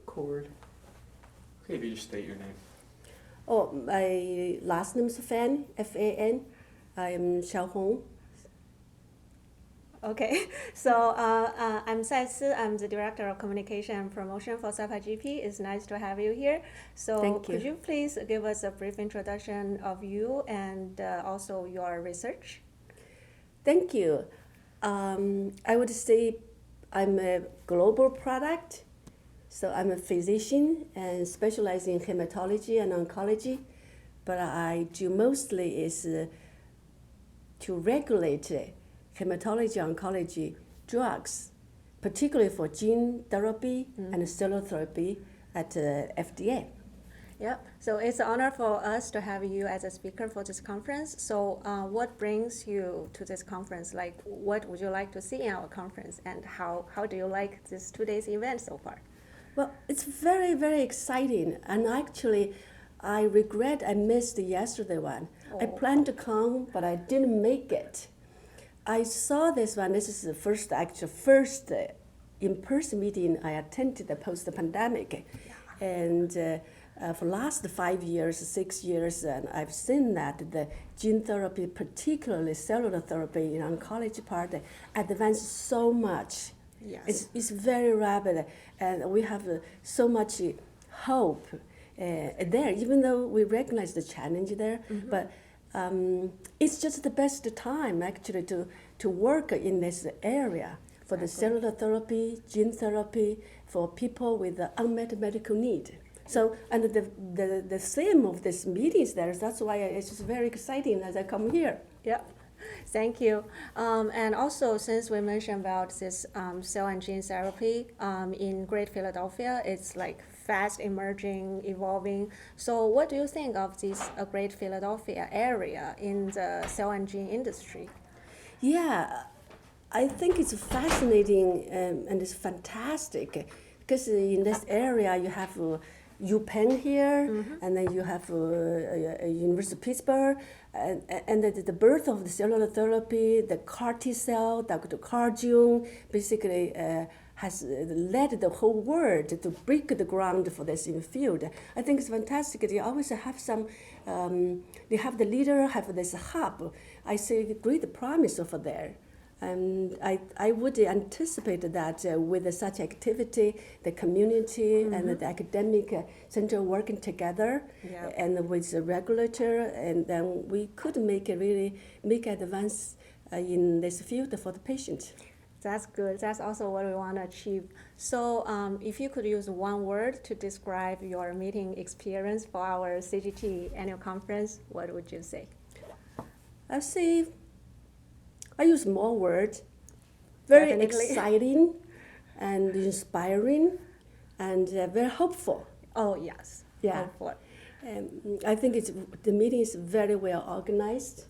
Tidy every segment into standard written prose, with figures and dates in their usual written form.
record. Okay, if you just state your name. Oh, my last name is Fan, F-A-N. I am Chaohong. Okay, so I'm Sai Si. I'm the Director of Communication and Promotion for SAPA-GP. It's nice to have you here. So Thank you. Could you please give us a brief introduction of you and also your research? Thank you. I would say I'm a global product. So I'm a physician and specialize in hematology and oncology. But I do mostly is to regulate hematology oncology drugs, particularly for gene therapy and cellular therapy at FDA. Yeah, so it's an honor for us to have you as a speaker for this conference. So what brings you to this conference? Like, what would you like to see in our conference, and how do you like this 2 days event so far? Well, it's very, very exciting. And actually, I regret I missed yesterday one. I planned to come, but I didn't make it. I saw this one. This is the first in-person meeting I attended post-pandemic. Yeah. And for the last 5 years, 6 years, and I've seen that the gene therapy, particularly cellular therapy in oncology part, advanced so much. Yes. It's very rapid, and we have so much hope there, even though we recognize the challenge there. But it's just the best time actually to work in this area for the cellular therapy, gene therapy for people with unmet medical need. So, and the theme of this meeting is there. That's why it's just very exciting as I come here. Yeah. Thank you. And also, since we mentioned about this cell and gene therapy in Great Philadelphia, it's like fast emerging, evolving. So what do you think of this Great Philadelphia area in the cell and gene industry? Yeah, I think it's fascinating and it's fantastic because in this area you have UPenn here, and then you have University of Pittsburgh, and the birth of the cellular therapy, the CAR T cell, Dr. Carl Jung, basically has led the whole world to break the ground for this in the field. I think it's fantastic. They always have some, they have the leader, have this hub. I see great promise over there. And I would anticipate that with such activity, the community and the academic center working together, and with the regulator, and then we could make advance in this field for the patient. That's good. That's also what we want to achieve. So if you could use one word to describe your meeting experience for our CGT annual conference, what would you say? I use more words. Very Definitely. exciting and inspiring and very hopeful. Oh, yes. Yeah. Hopeful. I think the meeting is very well organized.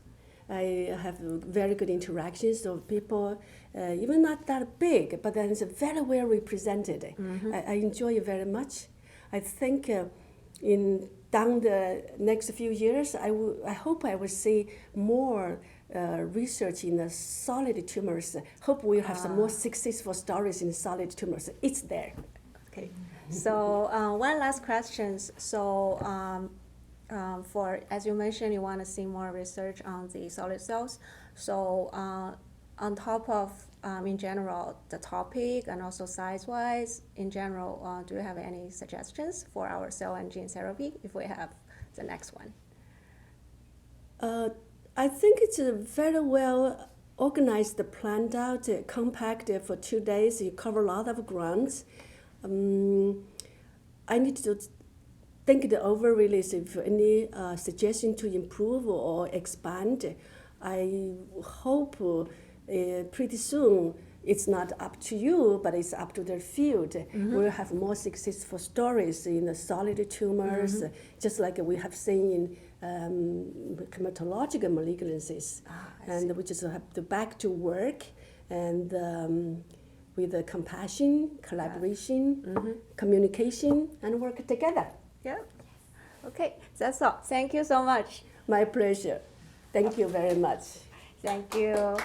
I have very good interactions with people, even not that big, but then it's very well represented. I enjoy it very much. I think down the next few years, I hope I will see more research in the solid tumors. Hope we'll have some more successful stories in solid tumors. It's there. Okay. So one last question. So for, as you mentioned, you want to see more research on the solid cells. So on top of, in general, the topic and also size-wise, in general, do you have any suggestions for our cell and gene therapy if we have the next one? I think it's a very well organized, planned out, compact for 2 days. You cover a lot of grounds. I need to think it over really, if any suggestion to improve or expand. I hope pretty soon it's not up to you, but it's up to the field. We'll have more successful stories in the solid tumors, just like we have seen in hematological malignancies. And we just have to back to work and with the compassion, collaboration, communication, and work together. Yeah. Okay, that's all. Thank you so much. My pleasure. Thank you very much. Thank you.